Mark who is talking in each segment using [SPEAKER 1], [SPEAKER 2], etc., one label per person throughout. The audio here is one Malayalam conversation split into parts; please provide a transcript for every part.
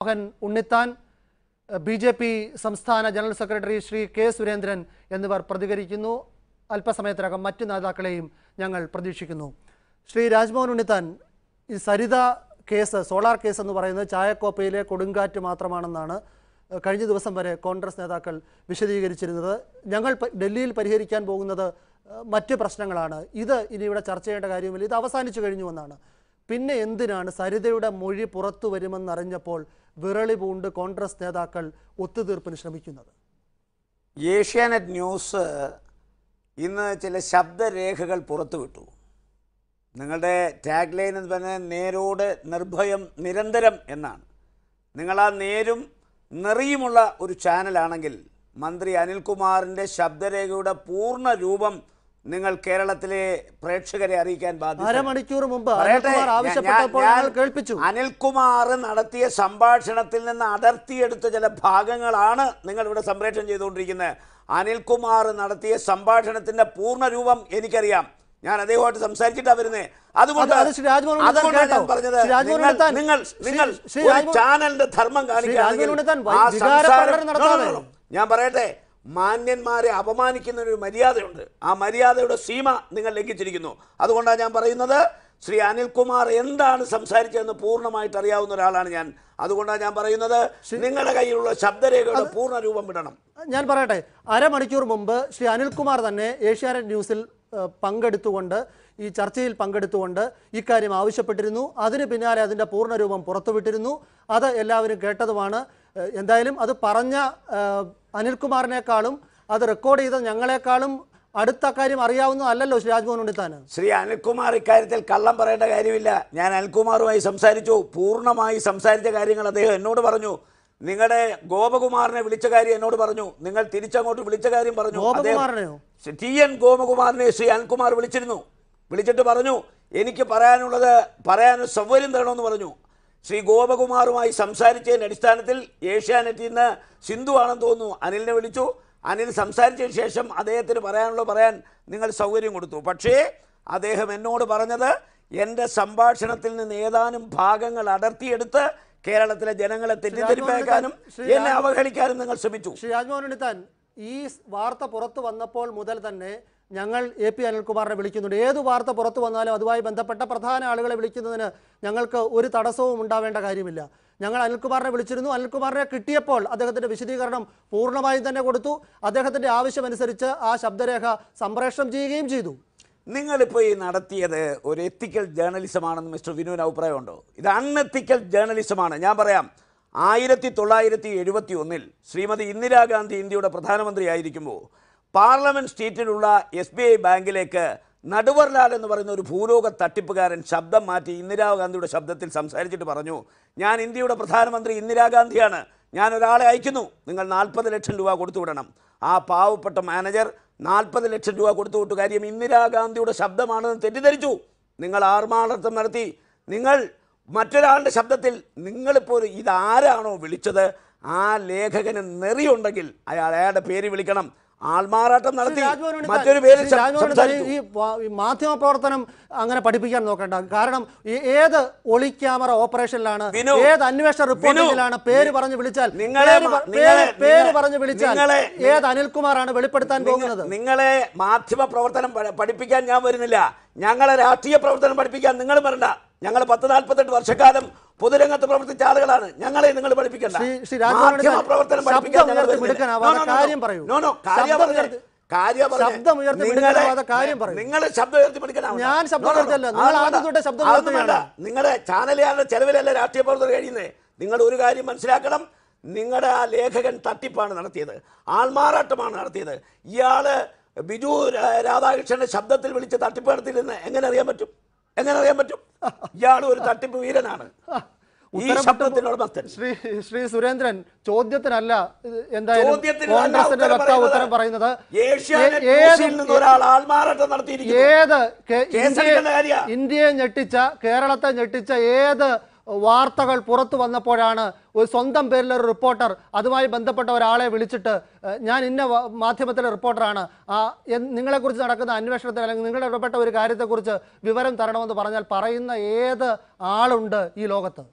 [SPEAKER 1] മോഹൻ ഉണ്ണിത്താൻ, BJP സംസ്ഥാന general secretary Shri K Surendran എന്നിവർ പ്രതികരിക്കുന്നു. അല്പസമയത്തിനകം മറ്റു നേതാക്കളെയും ഞങ്ങൾ പ്രതീക്ഷിക്കുന്നു. ശ്രീ രാജ്മോഹൻ ഉണ്ണിത്താൻ, ഈ സരിത കേസ്, സോളാർ കേസ് എന്ന് പറയുന്നത് ചായക്കോപ്പയിലെ കൊടുങ്കാറ്റ് മാത്രമാണെന്നാണ് കഴിഞ്ഞ ദിവസം വരെ കോൺഗ്രസ് നേതാക്കൾ വിശദീകരിച്ചിരുന്നത്. ഞങ്ങൾ ഡൽഹിയിൽ പരിഹരിക്കാൻ പോകുന്നത് മറ്റ് പ്രശ്നങ്ങളാണ്, ഇത് ഇനി ഇവിടെ ചർച്ച ചെയ്യേണ്ട കാര്യമില്ല, ഇത് അവസാനിച്ചു കഴിഞ്ഞുവെന്നാണ്. പിന്നെ എന്തിനാണ് സരിതയുടെ മൊഴി പുറത്തു വരുമെന്നറിഞ്ഞപ്പോൾ വിറളി പൂണ്ട് കോൺഗ്രസ് നേതാക്കൾ ഒത്തുതീർപ്പിന് ശ്രമിക്കുന്നത്?
[SPEAKER 2] ഏഷ്യാനെറ്റ് ന്യൂസ് ഇന്ന് ചില ശബ്ദരേഖകൾ പുറത്തുവിട്ടു. നിങ്ങളുടെ ടാഗ് ലൈൻ എന്ന് പറഞ്ഞാൽ നേരോട് നിർഭയം നിരന്തരം എന്നാണ്. നിങ്ങൾ ആ നേരും നെറിയുമുള്ള ഒരു ചാനലാണെങ്കിൽ മന്ത്രി അനിൽകുമാറിൻ്റെ ശബ്ദരേഖയുടെ പൂർണ്ണ രൂപം നിങ്ങൾ കേരളത്തിലെ പ്രേക്ഷകരെ അറിയിക്കാൻ ബാധ്യത.
[SPEAKER 1] അരമണിക്കൂർ മുമ്പ്
[SPEAKER 2] അനിൽകുമാർ നടത്തിയ സംഭാഷണത്തിൽ നിന്ന് അടർത്തിയെടുത്ത ചില ഭാഗങ്ങളാണ് നിങ്ങൾ ഇവിടെ സംപ്രേഷണം ചെയ്തുകൊണ്ടിരിക്കുന്നത്. അനിൽകുമാർ നടത്തിയ സംഭാഷണത്തിന്റെ പൂർണ്ണ രൂപം എനിക്കറിയാം. ഞാൻ അദ്ദേഹമായിട്ട് സംസാരിച്ചിട്ടാണ് വരുന്നത്. അതുകൊണ്ടാണ് ഞാൻ പറഞ്ഞത്, നിങ്ങൾ ചാനലിന്റെ ധർമ്മം കാണിക്കാൻ. ഞാൻ പറയട്ടെ, മാന്യന്മാരെ അപമാനിക്കുന്ന ഒരു മര്യാദയുണ്ട്. ആ മര്യാദയുടെ സീമ നിങ്ങൾ ലംഘിച്ചിരിക്കുന്നു. അതുകൊണ്ടാണ് ഞാൻ പറയുന്നത്, ശ്രീ അനിൽകുമാർ എന്താണ് സംസാരിച്ചതെന്ന് പൂർണ്ണമായിട്ട് അറിയാവുന്ന ഒരാളാണ് ഞാൻ. അതുകൊണ്ടാണ് ഞാൻ പറയുന്നത്, നിങ്ങളുടെ കയ്യിലുള്ള ശബ്ദരേഖയുടെ പൂർണ്ണ രൂപം വിടണം.
[SPEAKER 1] ഞാൻ പറയട്ടെ, അരമണിക്കൂർ മുമ്പ് ശ്രീ അനിൽകുമാർ തന്നെ ഏഷ്യാനെറ്റ് ന്യൂസിൽ പങ്കെടുത്തുകൊണ്ട്, ഈ ചർച്ചയിൽ പങ്കെടുത്തുകൊണ്ട് ഇക്കാര്യം ആവശ്യപ്പെട്ടിരുന്നു. അതിന് പിന്നാലെ അതിൻ്റെ പൂർണ്ണരൂപം പുറത്തുവിട്ടിരുന്നു. അത് എല്ലാവരും കേട്ടതുമാണ്. എന്തായാലും അത് പറഞ്ഞ അനിൽകുമാറിനേക്കാളും അത് റെക്കോർഡ് ചെയ്ത ഞങ്ങളെക്കാളും അടുത്ത കാര്യം അറിയാവുന്നതല്ലല്ലോ ശ്രീ രാജ്മോഹൻ ഉണ്ണിത്താന്.
[SPEAKER 2] ശ്രീ അനിൽകുമാർ ഇക്കാര്യത്തിൽ കള്ളം പറയേണ്ട കാര്യമില്ല. ഞാൻ അനിൽകുമാറുമായി സംസാരിച്ചു, പൂർണ്ണമായി സംസാരിച്ച കാര്യങ്ങൾ അദ്ദേഹം എന്നോട് പറഞ്ഞു. നിങ്ങളുടെ ഗോപകുമാറിനെ വിളിച്ച കാര്യം എന്നോട് പറഞ്ഞു. നിങ്ങൾ തിരിച്ചങ്ങോട്ട് വിളിച്ച കാര്യം പറഞ്ഞു. TN ഗോപകുമാറിനെ ശ്രീ അനിൽകുമാർ വിളിച്ചിട്ട് പറഞ്ഞു, എനിക്ക് പറയാൻ സൗകര്യം തരണമെന്ന് പറഞ്ഞു. ശ്രീ ഗോപകുമാറുമായി സംസാരിച്ചതിൻ്റെ അടിസ്ഥാനത്തിൽ ഏഷ്യാനെറ്റിൽ നിന്ന് സിന്ധു ആണെന്ന് തോന്നുന്നു അനിലിനെ വിളിച്ചു. അനിൽ സംസാരിച്ചതിന് ശേഷം അദ്ദേഹത്തിന് പറയാൻ നിങ്ങൾ സൗകര്യം കൊടുത്തു. പക്ഷേ അദ്ദേഹം എന്നോട് പറഞ്ഞത്, എൻ്റെ സംഭാഷണത്തിൽ നിന്ന് ഏതാനും ഭാഗങ്ങൾ അടർത്തിയെടുത്ത് കേരളത്തിലെ ജനങ്ങളെ തെറ്റിദ്ധരിപ്പിക്കാനും എന്നെ അവഹേളിക്കാനും നിങ്ങൾ ശ്രമിച്ചു.
[SPEAKER 1] ശ്രീ രാജ്മോഹൻ ഉണ്ണിത്താൻ, ഈ വാർത്ത പുറത്തു വന്നപ്പോൾ മുതൽ തന്നെ ഞങ്ങൾ AP അനിൽകുമാറിനെ വിളിക്കുന്നുണ്ട്. ഏത് വാർത്ത പുറത്തു വന്നാലും അതുമായി ബന്ധപ്പെട്ട പ്രധാന ആളുകളെ വിളിക്കുന്നതിന് ഞങ്ങൾക്ക് ഒരു തടസ്സവും ഉണ്ടാവേണ്ട കാര്യമില്ല. ഞങ്ങൾ അനിൽകുമാറിനെ വിളിച്ചിരുന്നു. അനിൽകുമാറിനെ കിട്ടിയപ്പോൾ അദ്ദേഹത്തിൻ്റെ വിശദീകരണം പൂർണ്ണമായും തന്നെ കൊടുത്തു. അദ്ദേഹത്തിൻ്റെ ആവശ്യമനുസരിച്ച് ആ ശബ്ദരേഖ സംപ്രേഷണം ചെയ്യുകയും ചെയ്തു.
[SPEAKER 2] നിങ്ങളിപ്പോൾ ഈ നടത്തിയത് ഒരു എത്തിക്കൽ ജേർണലിസമാണെന്ന് മിസ്റ്റർ വിനുവിന് അഭിപ്രായമുണ്ടോ? ഇത് അൺഎത്തിക്കൽ ജേർണലിസമാണ്. ഞാൻ പറയാം, 1971 ശ്രീമതി ഇന്ദിരാഗാന്ധി ഇന്ത്യയുടെ പ്രധാനമന്ത്രിയായിരിക്കുമ്പോൾ പാർലമെൻറ്റ് സ്ട്രീറ്റിലുള്ള SBI ബാങ്കിലേക്ക് നടുവർലാൽ എന്ന് പറയുന്ന ഒരു ഭൂലോക തട്ടിപ്പുകാരൻ ശബ്ദം മാറ്റി ഇന്ദിരാഗാന്ധിയുടെ ശബ്ദത്തിൽ സംസാരിച്ചിട്ട് പറഞ്ഞു, ഞാൻ ഇന്ത്യയുടെ പ്രധാനമന്ത്രി ഇന്ദിരാഗാന്ധിയാണ്, ഞാൻ ഒരാളെ അയക്കുന്നു, നിങ്ങൾ 40 ലക്ഷം രൂപ കൊടുത്തു വിടണം. ആ പാവപ്പെട്ട മാനേജർ 40 ലക്ഷം രൂപ കൊടുത്തു വിട്ടു. കാര്യം ഇന്ദിരാഗാന്ധിയുടെ ശബ്ദമാണെന്ന് തെറ്റിദ്ധരിച്ചു. നിങ്ങൾ ആർമാടത്തം നടത്തി. നിങ്ങൾ മറ്റൊരാളുടെ ശബ്ദത്തിൽ നിങ്ങളിപ്പോൾ ഇതാരാണോ വിളിച്ചത്, ആ ലേഖകന് നെറിയുണ്ടെങ്കിൽ അയാളുടെ പേര് വിളിക്കണം. ആൾമാറാട്ടം നടത്തി മറ്റൊരു പേര്.
[SPEAKER 1] ഈ മാധ്യമ പ്രവർത്തനം അങ്ങനെ പഠിപ്പിക്കാൻ നോക്കണ്ട. കാരണം ഏത് ഒളി ക്യാമറ ഓപ്പറേഷനിലാണ്, ഏത് അന്വേഷണ റിപ്പോർട്ടിലാണ് പേര് പറഞ്ഞു വിളിച്ചാൽ ഏത് അനിൽകുമാറാണ് വെളിപ്പെടുത്താൻ പോകുന്നത്?
[SPEAKER 2] നിങ്ങളെ മാധ്യമ പ്രവർത്തനം പഠിപ്പിക്കാൻ ഞാൻ വരുന്നില്ല. ഞങ്ങളെ രാഷ്ട്രീയ പ്രവർത്തനം പഠിപ്പിക്കാൻ നിങ്ങൾ വരണ്ട. ഞങ്ങൾ 10-48 വർഷക്കാലം പൊതുരംഗത്ത് പ്രവർത്തിച്ച ആളുകളാണ്. ഞങ്ങളെ നിങ്ങൾ പഠിപ്പിക്കണ്ട. പ്രവർത്തനം പഠിപ്പിക്കാൻ നിങ്ങളുടെ ചാനലുകാരുടെ ചെലവിലല്ല രാഷ്ട്രീയ പ്രവർത്തനം കഴിയുന്നത്. നിങ്ങൾ ഒരു കാര്യം മനസ്സിലാക്കണം, നിങ്ങളുടെ ആ ലേഖകൻ തട്ടിപ്പാണ് നടത്തിയത്, ആൾമാറാട്ടമാണ് നടത്തിയത്. ഇയാള് ബിജു രാധാകൃഷ്ണന്റെ ശബ്ദത്തിൽ വിളിച്ച് തട്ടിപ്പ് നടത്തിയില്ലെന്ന് എങ്ങനെ അറിയാൻ പറ്റും? ഇയാൾ ഒരു തട്ടിപ്പ് വീരനാണ്.
[SPEAKER 1] ശ്രീ സുരേന്ദ്രൻ, ചോദ്യത്തിനല്ല എന്തായാലും കോൺഗ്രസിന്റെ വക്താവ് ഉത്തരം പറയുന്നത്. ഇന്ത്യയെ ഞെട്ടിച്ച, കേരളത്തെ ഞെട്ടിച്ച ഏത് വാർത്തകൾ പുറത്തു വന്നപ്പോഴാണ് ഒരു സ്വന്തം പേരിലൊരു റിപ്പോർട്ടർ അതുമായി ബന്ധപ്പെട്ട ഒരാളെ വിളിച്ചിട്ട് ഞാൻ ഇന്ന മാധ്യമത്തിലെ റിപ്പോർട്ടറാണ്, നിങ്ങളെക്കുറിച്ച് നടക്കുന്ന അന്വേഷണത്തിൽ അല്ലെങ്കിൽ നിങ്ങളുടെ ഇടപെട്ട ഒരു കാര്യത്തെക്കുറിച്ച് വിവരം തരണമെന്ന് പറഞ്ഞാൽ പറയുന്ന ഏത് ആളുണ്ട് ഈ ലോകത്ത്?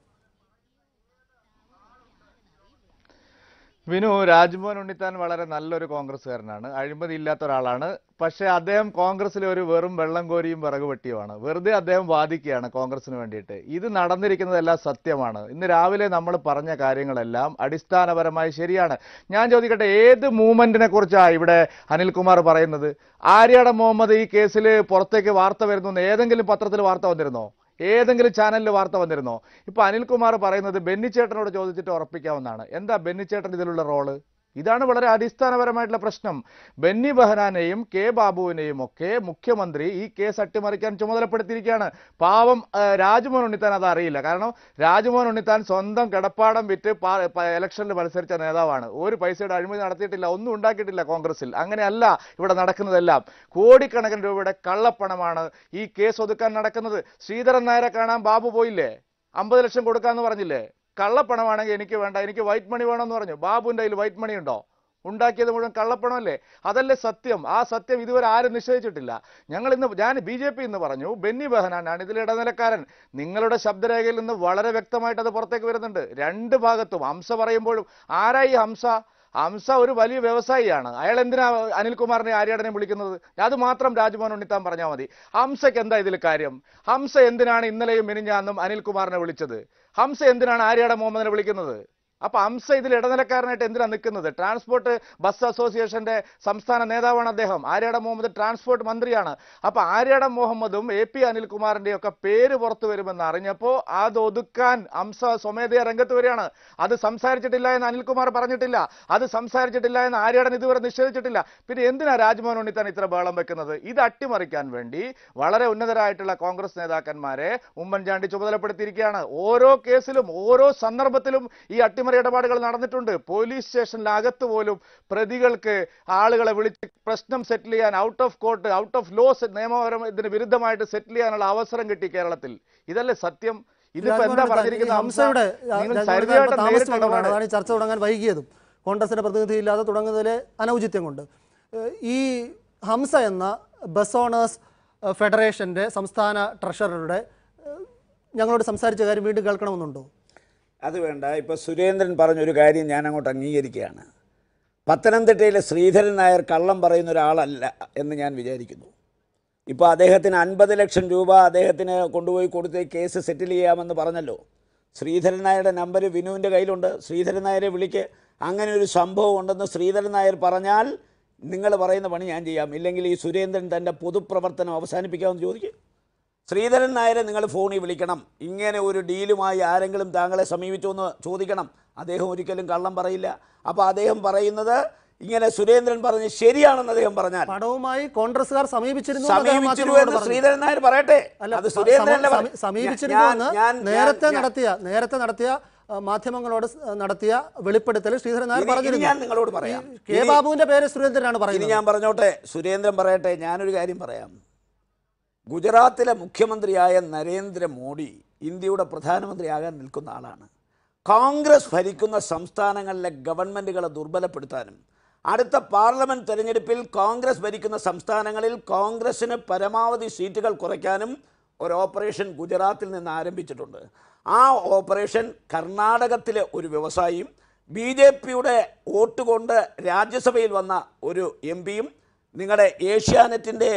[SPEAKER 3] വിനു, രാജ്മോഹൻ ഉണ്ണിത്താൻ വളരെ നല്ലൊരു കോൺഗ്രസ്സുകാരനാണ്, അഴിമതി ഇല്ലാത്ത ഒരാളാണ്. പക്ഷേ അദ്ദേഹം കോൺഗ്രസ്സിലെ ഒരു വെറും വെള്ളം കോരിയും വിറക് വെട്ടിയുമാണ്. വെറുതെ അദ്ദേഹം വാദിക്കുകയാണ് കോൺഗ്രസിന് വേണ്ടിയിട്ട്. ഇത് നടന്നിരിക്കുന്നതെല്ലാം സത്യമാണ്. ഇന്ന് രാവിലെ നമ്മൾ പറഞ്ഞ കാര്യങ്ങളെല്ലാം അടിസ്ഥാനപരമായി ശരിയാണ്. ഞാൻ ചോദിക്കട്ടെ, ഏത് മൂവ്മെന്റിനെ കുറിച്ചാണ് ഇവിടെ അനിൽകുമാർ പറയുന്നത്? ആര്യാടൻ മുഹമ്മദ് ഈ കേസിൽ പുറത്തേക്ക് വാർത്ത വരുന്നു, ഏതെങ്കിലും പത്രത്തിൽ വാർത്ത വന്നിരുന്നോ? ഏതെങ്കിലും ചാനലിൽ വാർത്ത വന്നിരുന്നോ? ഇപ്പൊ അനിൽകുമാർ പറയുന്നത് ബെന്നിച്ചേട്ടനോട് ചോദിച്ചിട്ട് ഉറപ്പിക്കാവുന്നതാണ്. എന്താ ബെന്നിച്ചേട്ടൻ ഇതിലുള്ള റോള്? ഇതാണ് വളരെ അടിസ്ഥാനപരമായിട്ടുള്ള പ്രശ്നം. ബെന്നി ബെഹനാനെയും കെ ബാബുവിനെയും ഒക്കെ മുഖ്യമന്ത്രി ഈ കേസ് അട്ടിമറിക്കാൻ ചുമതലപ്പെടുത്തിയിരിക്കുകയാണ്. പാവം രാജ്മോഹൻ ഉണ്ണിത്താൻ അത് അറിയില്ല. കാരണം രാജ്മോഹൻ ഉണ്ണിത്താൻ സ്വന്തം കിടപ്പാടം വിറ്റ് ഇലക്ഷനിൽ മത്സരിച്ച നേതാവാണ്. ഒരു പൈസയുടെ അഴിമതി നടത്തിയിട്ടില്ല, ഒന്നും ഉണ്ടാക്കിയിട്ടില്ല കോൺഗ്രസിൽ. അങ്ങനെയല്ല ഇവിടെ നടക്കുന്നതെല്ലാം. കോടിക്കണക്കിന് രൂപയുടെ കള്ളപ്പണമാണ് ഈ കേസ് ഒതുക്കാൻ നടക്കുന്നത്. ശ്രീധരൻ നായരെ കാണാൻ ബാബു പോയില്ലേ? 50 ലക്ഷം കൊടുക്കാന്ന് പറഞ്ഞില്ലേ? കള്ളപ്പണമാണെങ്കിൽ എനിക്ക് വേണ്ട, എനിക്ക് വൈറ്റ് മണി വേണമെന്ന് പറഞ്ഞു. ബാബുവിൻ്റെ കയ്യിൽ വൈറ്റ് മണി ഉണ്ടോ? ഉണ്ടാക്കിയത് മുഴുവൻ കള്ളപ്പണമല്ലേ? അതല്ലേ സത്യം? ആ സത്യം ഇതുവരെ ആരും നിശ്ചയിച്ചിട്ടില്ല. ഞാൻ BJP ഇന്ന് പറഞ്ഞു ബെന്നി ബെഹനാനാണ് ഇതിൽ ഇടനിലക്കാരൻ. നിങ്ങളുടെ ശബ്ദരേഖയിൽ നിന്ന് വളരെ വ്യക്തമായിട്ട് അത് പുറത്തേക്ക് വരുന്നുണ്ട്. രണ്ട് ഭാഗത്തും. ഹംസ പറയുമ്പോഴും ആരായി ഹംസ? ഹംസ ഒരു വലിയ വ്യവസായിയാണ്. അയാൾ എന്തിനാ അനിൽകുമാറിനെ ആര്യാടനെ വിളിക്കുന്നത്? അത് മാത്രം രാജ്മോഹൻ ഉണ്ണിത്താൻ പറഞ്ഞാൽ മതി. ഹംസയ്ക്ക് എന്താ ഇതിൽ കാര്യം? ഹംസ എന്തിനാണ് ഇന്നലെയും മിനിഞ്ഞാന്നും അനിൽകുമാറിനെ വിളിച്ചത്? ഹംസ എന്തിനാണ് ആര്യാടൻ മുഹമ്മദിനെ വിളിക്കുന്നത്? അപ്പൊ ഹംസ ഇതിൽ ഇടനിലക്കാരനായിട്ട് എന്തിനാ നിൽക്കുന്നത്? ട്രാൻസ്പോർട്ട് ബസ് അസോസിയേഷന്റെ സംസ്ഥാന നേതാവാണ് അദ്ദേഹം. ആര്യാടൻ മുഹമ്മദ് ട്രാൻസ്പോർട്ട് മന്ത്രിയാണ്. അപ്പൊ ആര്യാടൻ മുഹമ്മദും AP അനിൽകുമാറിന്റെയും ഒക്കെ പേര് പുറത്തു വരുമെന്ന് അറിഞ്ഞപ്പോൾ അത് ഒതുക്കാൻ ഹംസ സ്വമേധയാ രംഗത്ത് വരികയാണ്. അത് സംസാരിച്ചിട്ടില്ല എന്ന് അനിൽകുമാർ പറഞ്ഞിട്ടില്ല, അത് സംസാരിച്ചിട്ടില്ല എന്ന് ആര്യാടൻ ഇതുവരെ നിഷേധിച്ചിട്ടില്ല. പിന്നെ എന്തിനാ രാജ്മോഹൻ ഉണ്ണിത്താൻ ഇത്ര ബഹളം വെക്കുന്നത്? ഇത് അട്ടിമറിക്കാൻ വേണ്ടി വളരെ ഉന്നതരായിട്ടുള്ള കോൺഗ്രസ് നേതാക്കന്മാരെ ഉമ്മൻചാണ്ടി ചുമതലപ്പെടുത്തിയിരിക്കുകയാണ്. ഓരോ കേസിലും ഓരോ സന്ദർഭത്തിലും ഈ അട്ടിമറി ഇടപാടുകൾ നടന്നിട്ടുണ്ട്. പോലീസ് സ്റ്റേഷനിലകത്ത് പോലും പ്രതികൾക്ക് ആളുകളെ വിളിച്ച് പ്രശ്നം സെറ്റിൽ ചെയ്യാൻ out of court, out of law നിയമപരം ഇതിന് വിരുദ്ധമായിട്ട് സെറ്റിൽ ചെയ്യാനുള്ള അവസരം കിട്ടി കേരളത്തിൽ. ഇതല്ലേ സത്യം? ഇതിപ്പോ എന്താ പറഞ്ഞിരിക്കുന്നത്?
[SPEAKER 1] ഹംസയുടെ ചർച്ച തുടങ്ങാൻ വൈകിയതും കോൺഗ്രസിന്റെ പ്രതിനിധി ഇല്ലാതെ തുടങ്ങുന്നതിലെ അനൗചിത്യം കൊണ്ട് ഈ ഹംസ എന്ന ബസ് ഓണേഴ്സ് ഫെഡറേഷന്റെ സംസ്ഥാന ട്രഷററുടെ ഞങ്ങളോട് സംസാരിച്ച കാര്യം വീണ്ടും കേൾക്കണമെന്നുണ്ടോ?
[SPEAKER 2] അത് വേണ്ട. ഇപ്പോൾ സുരേന്ദ്രൻ പറഞ്ഞൊരു കാര്യം ഞാൻ അങ്ങോട്ട് അംഗീകരിക്കുകയാണ്. പത്തനംതിട്ടയിലെ ശ്രീധരൻ നായർ കള്ളം പറയുന്ന ഒരാളല്ല എന്ന് ഞാൻ വിചാരിക്കുന്നു. ഇപ്പോൾ അദ്ദേഹത്തിന് 50 ലക്ഷം രൂപ അദ്ദേഹത്തിന് കൊണ്ടുപോയി കൊടുത്ത് കേസ് സെറ്റിൽ ചെയ്യാമെന്ന് പറഞ്ഞല്ലോ. ശ്രീധരൻ നായരുടെ നമ്പർ വിനുവിൻ്റെ കയ്യിലുണ്ട്. ശ്രീധരൻ നായരെ വിളിക്ക്. അങ്ങനെ ഒരു സംഭവം ഉണ്ടെന്ന് ശ്രീധരൻ നായർ പറഞ്ഞാൽ നിങ്ങൾ പറയുന്ന പണി ഞാൻ ചെയ്യാം. ഇല്ലെങ്കിൽ ഈ സുരേന്ദ്രൻ തൻ്റെ പൊതുപ്രവർത്തനം അവസാനിപ്പിക്കാമെന്ന് ചോദിക്കും. ശ്രീധരൻ നായരെ നിങ്ങൾ ഫോണിൽ വിളിക്കണം. ഇങ്ങനെ ഒരു ഡീലുമായി ആരെങ്കിലും താങ്കളെ സമീപിച്ചു എന്ന് ചോദിക്കണം. അദ്ദേഹം ഒരിക്കലും കള്ളം പറയില്ല. അപ്പോൾ അദ്ദേഹം പറയുന്നത് ഇങ്ങനെ സുരേന്ദ്രൻ പറഞ്ഞ് ശരിയാണെന്ന് അദ്ദേഹം പറഞ്ഞാൽ
[SPEAKER 1] പണവുമായി കോൺഗ്രസ്സുകാർ സമീപിച്ചിരുന്നു
[SPEAKER 2] എന്ന് ശ്രീധരൻ നായർ പറയട്ടെ. അത് സുരേന്ദ്രൻ
[SPEAKER 1] സമീപിച്ചിരുന്നു നേരത്തെ നടത്തിയ മാധ്യമങ്ങളോട് നടത്തിയ വെളിപ്പെടുത്തൽ ശ്രീധരൻ നായർ പറഞ്ഞിരുന്നു.
[SPEAKER 2] ഞാൻ നിങ്ങളോട് പറയാം.
[SPEAKER 1] കെ ബാബുവിന്റെ പേര് സുരേന്ദ്രനാണ് പറയുന്നത്.
[SPEAKER 2] ഞാൻ പറഞ്ഞോട്ടെ, സുരേന്ദ്രൻ പറയട്ടെ. ഞാനൊരു കാര്യം പറയാം. ഗുജറാത്തിലെ മുഖ്യമന്ത്രിയായ നരേന്ദ്രമോദി ഇന്ത്യയുടെ പ്രധാനമന്ത്രിയാകാൻ നിൽക്കുന്ന ആളാണ്. കോൺഗ്രസ് ഭരിക്കുന്ന സംസ്ഥാനങ്ങളിലെ ഗവൺമെൻറ്റുകളെ ദുർബലപ്പെടുത്താനും അടുത്ത പാർലമെൻറ്റ് തെരഞ്ഞെടുപ്പിൽ കോൺഗ്രസ് ഭരിക്കുന്ന സംസ്ഥാനങ്ങളിൽ കോൺഗ്രസ്സിന് പരമാവധി സീറ്റുകൾ കുറയ്ക്കാനും ഒരു ഓപ്പറേഷൻ ഗുജറാത്തിൽ നിന്ന് ആരംഭിച്ചിട്ടുണ്ട്. ആ ഓപ്പറേഷൻ കർണാടകത്തിലെ ഒരു വ്യവസായിയും BJPയുടെ വോട്ട് കൊണ്ട് രാജ്യസഭയിൽ വന്ന ഒരു MP-യും നിങ്ങളുടെ ഏഷ്യാനെറ്റിൻ്റെ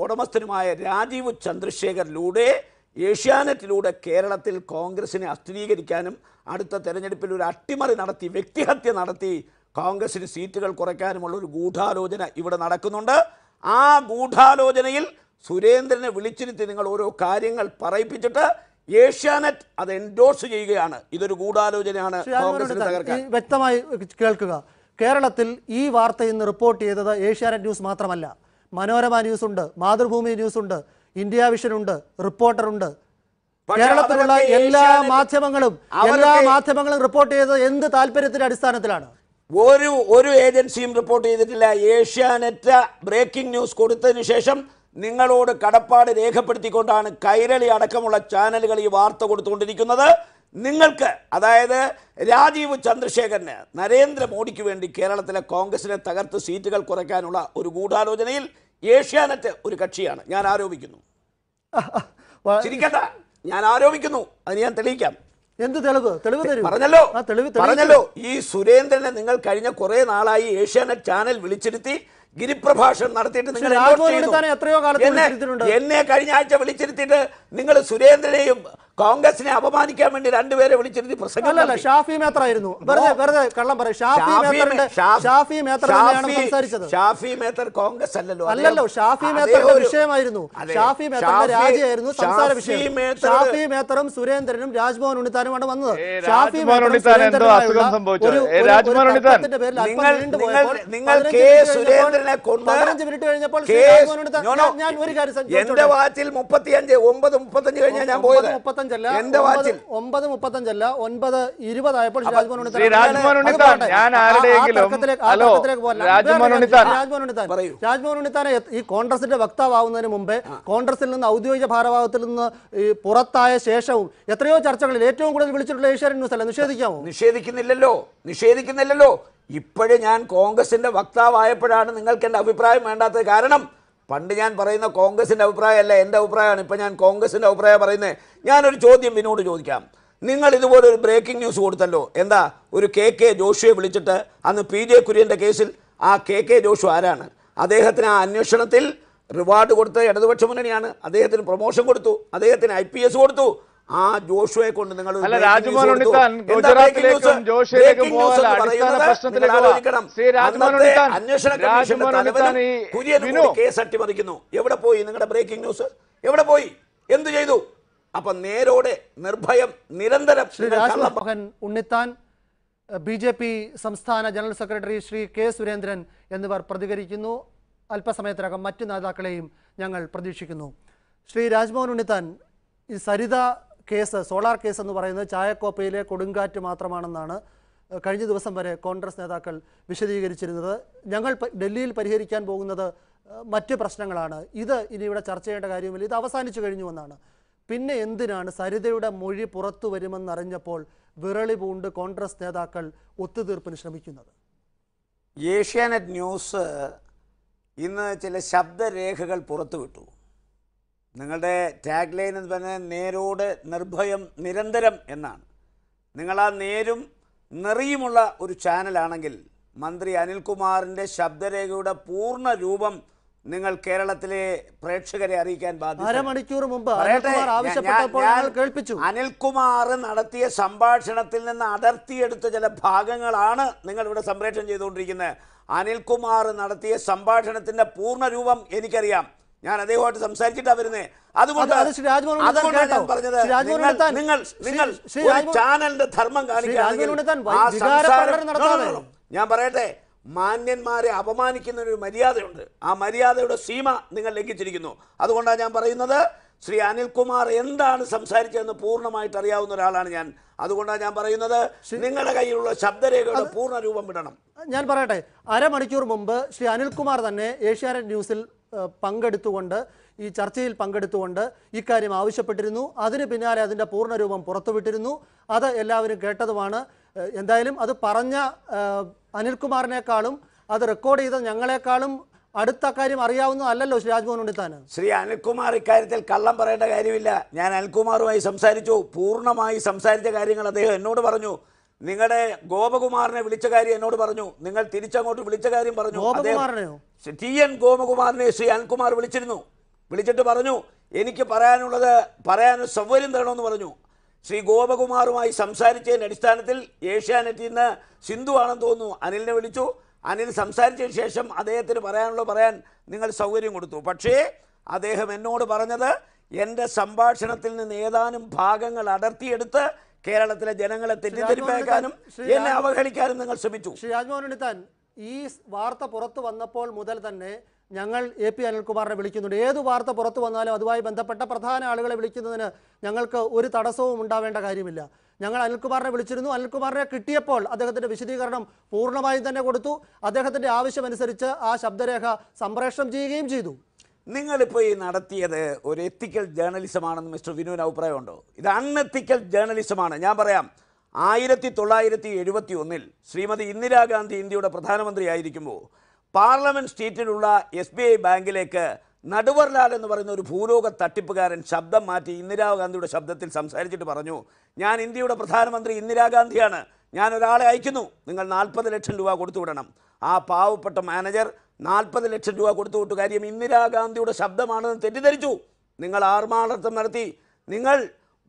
[SPEAKER 2] ഉടമസ്ഥനുമായ രാജീവ് ചന്ദ്രശേഖറിലൂടെ ഏഷ്യാനെറ്റിലൂടെ കേരളത്തിൽ കോൺഗ്രസിനെ അസ്ഥിരീകരിക്കാനും അടുത്ത തെരഞ്ഞെടുപ്പിൽ ഒരു അട്ടിമറി നടത്തി വ്യക്തിഹത്യ നടത്തി കോൺഗ്രസിന് സീറ്റുകൾ കുറയ്ക്കാനുമുള്ള ഒരു ഗൂഢാലോചന ഇവിടെ നടക്കുന്നുണ്ട്. ആ ഗൂഢാലോചനയിൽ സുരേന്ദ്രനെ വിളിച്ചിരുത്തി നിങ്ങൾ ഓരോ കാര്യങ്ങൾ പറയിപ്പിച്ചിട്ട് ഏഷ്യാനെറ്റ് അത് എൻഡോഴ്സ് ചെയ്യുകയാണ്. ഇതൊരു ഗൂഢാലോചനയാണ് കോൺഗ്രസിനെ തകർക്കാൻ.
[SPEAKER 1] വ്യക്തമായി കേൾക്കുക. കേരളത്തിൽ ഈ വാർത്ത ഇന്ന് റിപ്പോർട്ട് ചെയ്തത് ഏഷ്യാനെറ്റ് ന്യൂസ് മാത്രമല്ല. മനോരമ ന്യൂസ് ഉണ്ട്, മാതൃഭൂമി ന്യൂസ് ഉണ്ട്, ഇന്ത്യ വിഷൻ ഉണ്ട്, റിപ്പോർട്ടർ ഉണ്ട്. കേരളത്തിലുള്ള എല്ലാ മാധ്യമങ്ങളും റിപ്പോർട്ട് ചെയ്തത് എന്ത് താല്പര്യത്തിന്റെ അടിസ്ഥാനത്തിലാണ്?
[SPEAKER 2] ഒരു ഏജൻസിയും റിപ്പോർട്ട് ചെയ്തിട്ടില്ല. ഏഷ്യാനെറ്റ് ബ്രേക്കിംഗ് ന്യൂസ് കൊടുത്തതിന് ശേഷം നിങ്ങളോട് കടപ്പാട് രേഖപ്പെടുത്തിക്കൊണ്ടാണ് കൈരളി അടക്കമുള്ള ചാനലുകൾ ഈ വാർത്ത കൊടുത്തുകൊണ്ടിരിക്കുന്നത്. നിങ്ങൾക്ക്, അതായത് രാജീവ് ചന്ദ്രശേഖരന് നരേന്ദ്രമോദിക്ക് വേണ്ടി കേരളത്തിലെ കോൺഗ്രസിനെ തകർത്ത് സീറ്റുകൾ കുറയ്ക്കാനുള്ള ഒരു ഗൂഢാലോചനയിൽ ഏഷ്യാനെറ്റ് ഒരു കക്ഷിയാണ്. ഞാൻ ആരോപിക്കുന്നു. ചിരിക്കണ്ട, ഞാൻ ആരോപിക്കുന്നു. അത് ഞാൻ തെളിയിക്കാം.
[SPEAKER 1] എന്ത് തെളിവ് തരൂ.
[SPEAKER 2] പറഞ്ഞല്ലോ
[SPEAKER 1] ആ തെളിവ്
[SPEAKER 2] പറഞ്ഞല്ലോ ഈ സുരേന്ദ്രനെ നിങ്ങൾ കഴിഞ്ഞ കുറെ നാളായി ഏഷ്യാനെറ്റ് ചാനൽ വിളിച്ചിരുത്തി ഗിരിപ്രഭാഷണം നടത്തിയിട്ട് നിങ്ങൾ എന്നെ കഴിഞ്ഞ ആഴ്ച വിളിച്ചിരുത്തിയിട്ട് നിങ്ങൾ സുരേന്ദ്രനെയും കോൺഗ്രസിനെ അപമാനിക്കാൻ വേണ്ടി രണ്ടുപേരെ വിളിച്ചിരുത്തി പ്രസംഗം.
[SPEAKER 1] ഷാഫി മേത്തറായിരുന്നു. വെറുതെ കള്ളം പറയും.
[SPEAKER 2] ഷാഫി മേത്തർ കോൺഗ്രസ്
[SPEAKER 1] അല്ലല്ലോ. ഷാഫി മേത്തറിന്റെ വിഷയമായിരുന്നു. ഷാഫി മേത്തറിന്റെ രാജിയായിരുന്നു സംസാര വിഷയം. ഷാഫി മേത്തറും സുരേന്ദ്രനും രാജ്മോഹൻ ഉണ്ണിത്താനുമാണ് വന്നത്. ഷാഫി
[SPEAKER 2] നിങ്ങൾ സുരേന്ദ്രനെ കൊണ്ട്
[SPEAKER 1] 15 മിനിറ്റ് കഴിഞ്ഞപ്പോൾ ഞാൻ ഒരു കാര്യം
[SPEAKER 2] എന്റെ വാച്ചിൽ 35 9:35 കഴിഞ്ഞാൽ ഞാൻ പോയത്.
[SPEAKER 1] 9:35 9:20 ആയപ്പോൾ
[SPEAKER 3] രാജ്മോഹൻ
[SPEAKER 1] ഉണ്ണിത്താൻ ഈ കോൺഗ്രസിന്റെ വക്താവുന്നതിന് മുമ്പേ കോൺഗ്രസിൽ നിന്ന് ഔദ്യോഗിക ഭാരവാഹത്തിൽ നിന്ന് പുറത്തായ ശേഷവും എത്രയോ ചർച്ചകളിൽ ഏറ്റവും കൂടുതൽ വിളിച്ചിട്ടുള്ള ഏഷ്യാനെറ്റ് ന്യൂസ് അല്ല. നിഷേധിക്കാമോ?
[SPEAKER 2] നിഷേധിക്കുന്നില്ലല്ലോ. ഇപ്പോഴും ഞാൻ കോൺഗ്രസിന്റെ വക്താവായപ്പോഴാണ് നിങ്ങൾക്ക് എൻ്റെ അഭിപ്രായം വേണ്ടാത്തത്. കാരണം പണ്ട് ഞാൻ പറയുന്ന കോൺഗ്രസിന്റെ അഭിപ്രായമല്ല, എൻ്റെ അഭിപ്രായമാണ്. ഇപ്പം ഞാൻ കോൺഗ്രസിന്റെ അഭിപ്രായം പറയുന്നത്. ഞാനൊരു ചോദ്യം വിനോട് ചോദിക്കാം. നിങ്ങൾ ഇതുപോലെ ഒരു ബ്രേക്കിംഗ് ന്യൂസ് കൊടുത്തല്ലോ. എന്താ, ഒരു കെ ജോഷുവെ വിളിച്ചിട്ട് അന്ന് PJ കുര്യൻ്റെ കേസിൽ ആ കെ ജോഷു ആരാണ്? അദ്ദേഹത്തിന് ആ അന്വേഷണത്തിൽ റിവാർഡ് കൊടുത്ത ഇടതുപക്ഷ മുന്നണിയാണ്. അദ്ദേഹത്തിന് പ്രൊമോഷൻ കൊടുത്തു, അദ്ദേഹത്തിന് IPS കൊടുത്തു. ആ ജോഷുവെ കൊണ്ട് നിങ്ങൾ
[SPEAKER 3] രാജ്മോഹൻ ഉണ്ണിത്താൻ ഗുജറാത്തിലേക്കും ജോഷിയിലേക്കും പോകാൻ അടിസ്ഥാന പ്രശ്നത്തിലേക്ക്
[SPEAKER 2] കേസ് അട്ടിമറിക്കുന്നു. എവിടെ പോയി നിങ്ങളുടെ ബ്രേക്കിംഗ് ന്യൂസ്? എവിടെ പോയി? എന്തു ചെയ്തു? അപ്പൊ നേരോടെ നിർഭയം നിരന്തരം.
[SPEAKER 1] രാജ്മോഹൻ ഉണ്ണിത്താൻ, BJP സംസ്ഥാന general secretary Shri K Surendran എന്നിവർ പ്രതികരിക്കുന്നു. അല്പസമയത്തിനകം മറ്റു നേതാക്കളെയും ഞങ്ങൾ പ്രതീക്ഷിക്കുന്നു. ശ്രീ രാജ്മോഹൻ ഉണ്ണിത്താൻ, ഈ സരിത കേസ്, സോളാർ കേസ് എന്ന് പറയുന്നത് ചായക്കോപ്പയിലെ കൊടുങ്കാറ്റ് മാത്രമാണെന്നാണ് കഴിഞ്ഞ ദിവസം വരെ കോൺഗ്രസ് നേതാക്കൾ വിശദീകരിച്ചിരുന്നത്. ഞങ്ങൾ ഡൽഹിയിൽ പരിഹരിക്കാൻ പോകുന്നത് മറ്റ് പ്രശ്നങ്ങളാണ്, ഇത് ഇനി ഇവിടെ ചർച്ച ചെയ്യേണ്ട കാര്യമില്ല, ഇത് അവസാനിച്ചു കഴിഞ്ഞുവെന്നാണ്. പിന്നെ എന്തിനാണ് സരിതയുടെ മൊഴി പുറത്തു വരുമെന്നറിഞ്ഞപ്പോൾ വിറളി പൂണ്ട് കോൺഗ്രസ് നേതാക്കൾ ഒത്തുതീർപ്പിന് ശ്രമിക്കുന്നത്?
[SPEAKER 2] ഏഷ്യാനെറ്റ് ന്യൂസ് ഇന്ന് ചില ശബ്ദരേഖകൾ പുറത്തുവിട്ടു. നിങ്ങളുടെ ടാഗ് ലൈൻ എന്ന് പറഞ്ഞാൽ നേരോട് നിർഭയം നിരന്തരം എന്നാണ്. നിങ്ങൾ ആ നേരും നെറിയുമുള്ള ഒരു ചാനലാണെങ്കിൽ മന്ത്രി അനിൽകുമാറിൻ്റെ ശബ്ദരേഖയുടെ പൂർണ്ണ രൂപം നിങ്ങൾ കേരളത്തിലെ പ്രേക്ഷകരെ അറിയിക്കാൻ ബാധ്യത.
[SPEAKER 1] അരമണിക്കൂർ മുമ്പ്
[SPEAKER 2] അനിൽകുമാർ നടത്തിയ സംഭാഷണത്തിൽ നിന്ന് അടർത്തിയെടുത്ത ചില ഭാഗങ്ങളാണ് നിങ്ങൾ ഇവിടെ സംപ്രേഷണം ചെയ്തുകൊണ്ടിരിക്കുന്നത്. അനിൽകുമാർ നടത്തിയ സംഭാഷണത്തിന്റെ പൂർണ്ണ രൂപം എനിക്കറിയാം. ഞാൻ അദ്ദേഹമായിട്ട് സംസാരിച്ചിട്ടാണ് വരുന്നത്. അതുകൊണ്ട് ഞാൻ പറഞ്ഞത് നിങ്ങൾ ചാനലിന്റെ ധർമ്മം കാണിക്കുകയാണെങ്കിൽ ഞാൻ പറയട്ടെ, മാന്യന്മാരെ അപമാനിക്കുന്ന ഒരു മര്യാദയുണ്ട്. ആ മര്യാദയുടെ സീമ നിങ്ങൾ ലംഘിച്ചിരിക്കുന്നു. അതുകൊണ്ടാണ് ഞാൻ പറയുന്നത്, ശ്രീ അനിൽകുമാർ എന്താണ് സംസാരിച്ചതെന്ന് പൂർണ്ണമായിട്ട് അറിയാവുന്ന ഒരാളാണ് ഞാൻ. അതുകൊണ്ടാണ് ഞാൻ പറയുന്നത്, നിങ്ങളുടെ കയ്യിലുള്ള ശബ്ദരേഖയുടെ പൂർണ്ണ രൂപം വിടണം.
[SPEAKER 1] ഞാൻ പറയട്ടെ, അരമണിക്കൂർ മുമ്പ് ശ്രീ അനിൽകുമാർ തന്നെ ഏഷ്യാനെറ്റ് ന്യൂസിൽ പങ്കെടുത്തുകൊണ്ട്, ഈ ചർച്ചയിൽ പങ്കെടുത്തുകൊണ്ട് ഇക്കാര്യം ആവശ്യപ്പെട്ടിരുന്നു. അതിന് പിന്നാലെ അതിൻ്റെ പൂർണ്ണരൂപം പുറത്തുവിട്ടിരുന്നു. അത് എല്ലാവരും കേട്ടതുമാണ്. എന്തായാലും അത് പറഞ്ഞ അനിൽകുമാറിനേക്കാളും അത് റെക്കോർഡ് ചെയ്ത ഞങ്ങളെക്കാളും അടുത്ത കാര്യം അറിയാവുന്നതല്ലല്ലോ ശ്രീ രാജ്മോഹൻ ഉണ്ണിത്താൻ.
[SPEAKER 2] ശ്രീ അനിൽകുമാർ ഇക്കാര്യത്തിൽ കള്ളം പറയേണ്ട കാര്യമില്ല. ഞാൻ അനിൽകുമാറുമായി സംസാരിച്ചു. പൂർണ്ണമായി സംസാരിച്ച കാര്യങ്ങൾ അദ്ദേഹം എന്നോട് പറഞ്ഞു. നിങ്ങളുടെ ഗോപകുമാറിനെ വിളിച്ച കാര്യം എന്നോട് പറഞ്ഞു. നിങ്ങൾ തിരിച്ചങ്ങോട്ട് വിളിച്ച കാര്യം പറഞ്ഞു. TN ഗോപകുമാറിനെ ശ്രീ അനിൽകുമാർ വിളിച്ചിട്ട് പറഞ്ഞു, എനിക്ക് പറയാനൊരു സൗകര്യം തരണമെന്ന് പറഞ്ഞു. ശ്രീ ഗോപകുമാറുമായി സംസാരിച്ചതിൻ്റെ അടിസ്ഥാനത്തിൽ ഏഷ്യാനെറ്റിൽ നിന്ന് സിന്ധു ആണെന്ന് തോന്നുന്നു അനിലിനെ വിളിച്ചു. അനിൽ സംസാരിച്ചതിന് ശേഷം അദ്ദേഹത്തിന് പറയാൻ നിങ്ങൾ സൗകര്യം കൊടുത്തു. പക്ഷേ അദ്ദേഹം എന്നോട് പറഞ്ഞത്, എൻ്റെ സംഭാഷണത്തിൽ നിന്ന് ഏതാനും ഭാഗങ്ങൾ അടർത്തിയെടുത്ത് കേരളത്തിലെ ജനങ്ങളെ തെറ്റിദ്ധരിപ്പിക്കാനും എന്നെ അവഹേളിക്കാനും നിങ്ങൾ ശ്രമിച്ചു.
[SPEAKER 1] ശ്രീ രാജ്മോഹൻ ഉണ്ണിത്താൻ, ഈ വാർത്ത പുറത്തു വന്നപ്പോൾ മുതൽ തന്നെ ഞങ്ങൾ AP അനിൽകുമാറിനെ വിളിക്കുന്നുണ്ട്. ഏത് വാർത്ത പുറത്തു വന്നാലും അതുമായി ബന്ധപ്പെട്ട പ്രധാന ആളുകളെ വിളിക്കുന്നതിന് ഞങ്ങൾക്ക് ഒരു തടസ്സവും ഉണ്ടാവേണ്ട കാര്യമില്ല. ഞങ്ങൾ അനിൽകുമാറിനെ വിളിച്ചിരുന്നു. അനിൽകുമാറിനെ കിട്ടിയപ്പോൾ അദ്ദേഹത്തിൻ്റെ വിശദീകരണം പൂർണ്ണമായും തന്നെ കൊടുത്തു. അദ്ദേഹത്തിൻ്റെ ആവശ്യമനുസരിച്ച് ആ ശബ്ദരേഖ സംപ്രേഷണം ചെയ്യുകയും ചെയ്തു.
[SPEAKER 2] നിങ്ങളിപ്പോൾ ഈ നടത്തിയത് ഒരു എത്തിക്കൽ ജേർണലിസമാണെന്ന് മിസ്റ്റർ വിനുവിന് അഭിപ്രായമുണ്ടോ? ഇത് അൺഎത്തിക്കൽ ജേർണലിസമാണ്. ഞാൻ പറയാം, 1971 ശ്രീമതി ഇന്ദിരാഗാന്ധി ഇന്ത്യയുടെ പ്രധാനമന്ത്രിയായിരിക്കുമ്പോൾ പാർലമെൻറ്റ് സ്ട്രീറ്റിലുള്ള SBI ബാങ്കിലേക്ക് നടുവർലാൽ എന്ന് പറയുന്ന ഒരു ഭൂലോക തട്ടിപ്പുകാരൻ ശബ്ദം മാറ്റി ഇന്ദിരാഗാന്ധിയുടെ ശബ്ദത്തിൽ സംസാരിച്ചിട്ട് പറഞ്ഞു, ഞാൻ ഇന്ത്യയുടെ പ്രധാനമന്ത്രി ഇന്ദിരാഗാന്ധിയാണ്, ഞാൻ ഒരാളെ അയക്കുന്നു, നിങ്ങൾ 40 ലക്ഷം രൂപ കൊടുത്തു വിടണം. ആ പാവപ്പെട്ട മാനേജർ 40 ലക്ഷം രൂപ കൊടുത്തു വിട്ടു. കാര്യം ഇന്ദിരാഗാന്ധിയുടെ ശബ്ദമാണെന്ന് തെറ്റിദ്ധരിച്ചു. നിങ്ങൾ ആർമാടത്തം നടത്തി. നിങ്ങൾ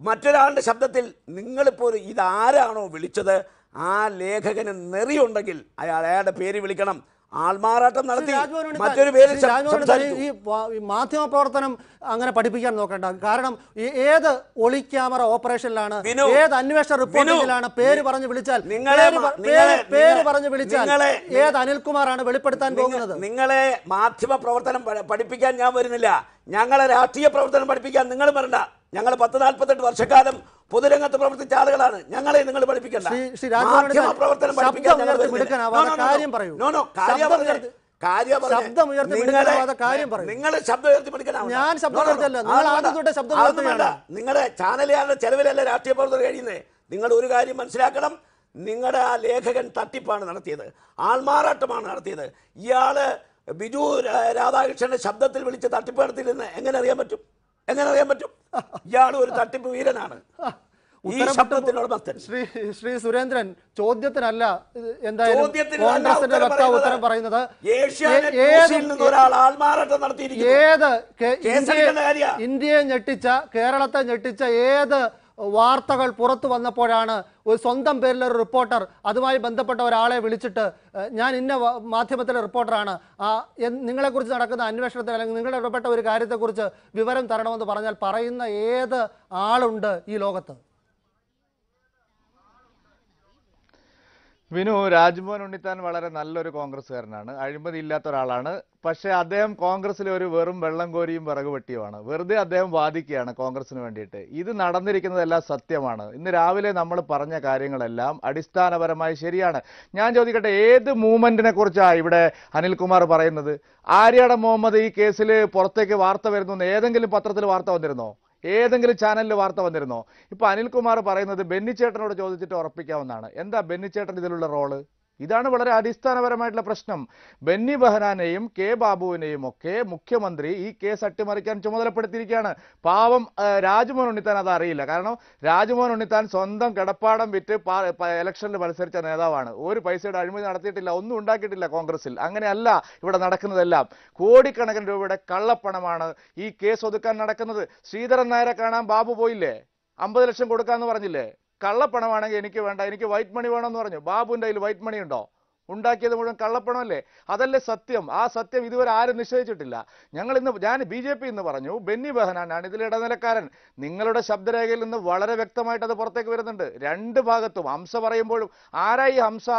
[SPEAKER 2] മറ്റൊരാളുടെ ശബ്ദത്തിൽ നിങ്ങളിപ്പോൾ ഇതാരാണോ വിളിച്ചത് ആ ലേഖകന് നെറിയുണ്ടെങ്കിൽ അയാളുടെ പേര് വിളിക്കണം. ആൾമാറാട്ടം നടത്തി മറ്റൊരു പേര്
[SPEAKER 1] ഈ മാധ്യമ പ്രവർത്തനം അങ്ങനെ പഠിപ്പിക്കാൻ നോക്കണ്ട. കാരണം ഏത് ഒളി ക്യാമറ ഓപ്പറേഷനിലാണ്, ഏത് അന്വേഷണ റിപ്പോർട്ടിലാണ് പേര് പറഞ്ഞു വിളിച്ചാൽ ഏത് അനിൽകുമാറാണ് വെളിപ്പെടുത്താൻ പോകുന്നത്?
[SPEAKER 2] നിങ്ങളെ മാധ്യമ പ്രവർത്തനം പഠിപ്പിക്കാൻ ഞാൻ വരുന്നില്ല. ഞങ്ങളെ രാഷ്ട്രീയ പ്രവർത്തനം പഠിപ്പിക്കാൻ നിങ്ങൾ വരണ്ട. ഞങ്ങൾ 10-48 വർഷക്കാലം പൊതുരംഗത്ത് പ്രവർത്തിച്ച ആളുകളാണ്. ഞങ്ങളെ നിങ്ങൾ പഠിപ്പിക്കണ്ട. മാധ്യമ പ്രവർത്തനം പഠിപ്പിക്കാൻ നിങ്ങളെ ശബ്ദം ഉയർത്തി പഠിക്കണം. നിങ്ങളുടെ ചാനലുകാരുടെ ചെലവിലല്ല രാഷ്ട്രീയ പ്രവർത്തനം കഴിയുന്നത്. നിങ്ങൾ ഒരു കാര്യം മനസ്സിലാക്കണം, നിങ്ങളുടെ ആ ലേഖകൻ തട്ടിപ്പാണ് നടത്തിയത്, ആൾമാറാട്ടമാണ് നടത്തിയത്. ഇയാള് ബിജു രാധാകൃഷ്ണന്റെ ശബ്ദത്തിൽ വിളിച്ച് തട്ടിപ്പ് നടത്തിയില്ലെന്ന് എങ്ങനെ അറിയാൻ പറ്റും? ഇയാൾ ഒരു തട്ടിപ്പ് വീരനാണ്.
[SPEAKER 1] ശ്രീ സുരേന്ദ്രൻ, ചോദ്യത്തിനല്ല എന്തായാലും കോൺഗ്രസിന്റെ വക്താവ് ഉത്തരം പറയുന്നത്. ഇന്ത്യയെ ഞെട്ടിച്ച, കേരളത്തെ ഞെട്ടിച്ച ഏത് വാർത്തകൾ പുറത്തു വന്നപ്പോഴാണ് ഒരു സ്വന്തം പേരിലൊരു റിപ്പോർട്ടർ അതുമായി ബന്ധപ്പെട്ട ഒരാളെ വിളിച്ചിട്ട് ഞാൻ ഇന്ന മാധ്യമത്തിലെ റിപ്പോർട്ടറാണ്, നിങ്ങളെക്കുറിച്ച് നടക്കുന്ന അന്വേഷണത്തിൽ അല്ലെങ്കിൽ നിങ്ങളുടെ ഇടപെട്ട ഒരു കാര്യത്തെക്കുറിച്ച് വിവരം തരണമെന്ന് പറഞ്ഞാൽ പറയുന്ന ഏത് ആളുണ്ട് ഈ ലോകത്ത്?
[SPEAKER 3] വിനു, രാജ്മോഹൻ ഉണ്ണിത്താൻ വളരെ നല്ലൊരു കോൺഗ്രസ്സുകാരനാണ്, അഴിമതി ഇല്ലാത്ത ഒരാളാണ്. പക്ഷേ അദ്ദേഹം കോൺഗ്രസിലെ ഒരു വെറും വെള്ളം കോരിയും വിറക് വെട്ടിയുമാണ്. വെറുതെ അദ്ദേഹം വാദിക്കുകയാണ് കോൺഗ്രസിന് വേണ്ടിയിട്ട്. ഇത് നടന്നിരിക്കുന്നതെല്ലാം സത്യമാണ്. ഇന്ന് രാവിലെ നമ്മൾ പറഞ്ഞ കാര്യങ്ങളെല്ലാം അടിസ്ഥാനപരമായി ശരിയാണ്. ഞാൻ ചോദിക്കട്ടെ, ഏത് മൂവ്മെന്റിനെ കുറിച്ചാണ് ഇവിടെ അനിൽകുമാർ പറയുന്നത്? ആര്യാടൻ മുഹമ്മദ് ഈ കേസിൽ പുറത്തേക്ക് വാർത്ത വരുന്നു ഏതെങ്കിലും പത്രത്തിൽ വാർത്ത വന്നിരുന്നോ? ഏതെങ്കിലും ചാനലിൽ വാർത്ത വന്നിരുന്നോ? ഇപ്പൊ അനിൽകുമാർ പറയുന്നത് ബെന്നിച്ചേട്ടനോട് ചോദിച്ചിട്ട് ഉറപ്പിക്കാവുന്നതാണ്. എന്താ ബെന്നിച്ചേട്ടൻ ഇതിലുള്ള റോള്? ഇതാണ് വളരെ അടിസ്ഥാനപരമായിട്ടുള്ള പ്രശ്നം. ബെന്നി ബെഹനാനെയും കെ ബാബുവിനെയും ഒക്കെ മുഖ്യമന്ത്രി ഈ കേസ് അട്ടിമറിക്കാൻ ചുമതലപ്പെടുത്തിയിരിക്കുകയാണ്. പാവം രാജ്മോഹൻ ഉണ്ണിത്താൻ അത് അറിയില്ല. കാരണം രാജ്മോഹൻ ഉണ്ണിത്താൻ സ്വന്തം കിടപ്പാടം വിറ്റ് ഇലക്ഷനിൽ മത്സരിച്ച നേതാവാണ്. ഒരു പൈസയുടെ അഴിമതി നടത്തിയിട്ടില്ല, ഒന്നും ഉണ്ടാക്കിയിട്ടില്ല കോൺഗ്രസിൽ. അങ്ങനെയല്ല ഇവിടെ നടക്കുന്നതെല്ലാം. കോടിക്കണക്കിന് രൂപയുടെ കള്ളപ്പണമാണ് ഈ കേസ് ഒതുക്കാൻ നടക്കുന്നത്. ശ്രീധരൻ നായരെ കാണാൻ ബാബു പോയില്ലേ? 50 ലക്ഷം കൊടുക്കാന്ന് പറഞ്ഞില്ലേ? കള്ളപ്പണമാണെങ്കിൽ എനിക്ക് വേണ്ട, എനിക്ക് വൈറ്റ് മണി വേണമെന്ന് പറഞ്ഞു. ബാബുവിൻ്റെ കയ്യിൽ വൈറ്റ് മണി ഉണ്ടോ? ഉണ്ടാക്കിയത് മുഴുവൻ കള്ളപ്പണമല്ലേ? അതല്ലേ സത്യം? ആ സത്യം ഇതുവരെ ആരും നിഷേധിച്ചിട്ടില്ല. ഞാൻ BJP എന്ന് പറഞ്ഞു, ബെന്നി ബെഹനാനാണ് ഇതിൽ ഇടനിലക്കാരൻ. നിങ്ങളുടെ ശബ്ദരേഖയിൽ നിന്ന് വളരെ വ്യക്തമായിട്ട് അത് പുറത്തേക്ക് വരുന്നുണ്ട്. രണ്ട് ഭാഗത്തും. ഹംസ പറയുമ്പോഴും ആരായി ഹംസ?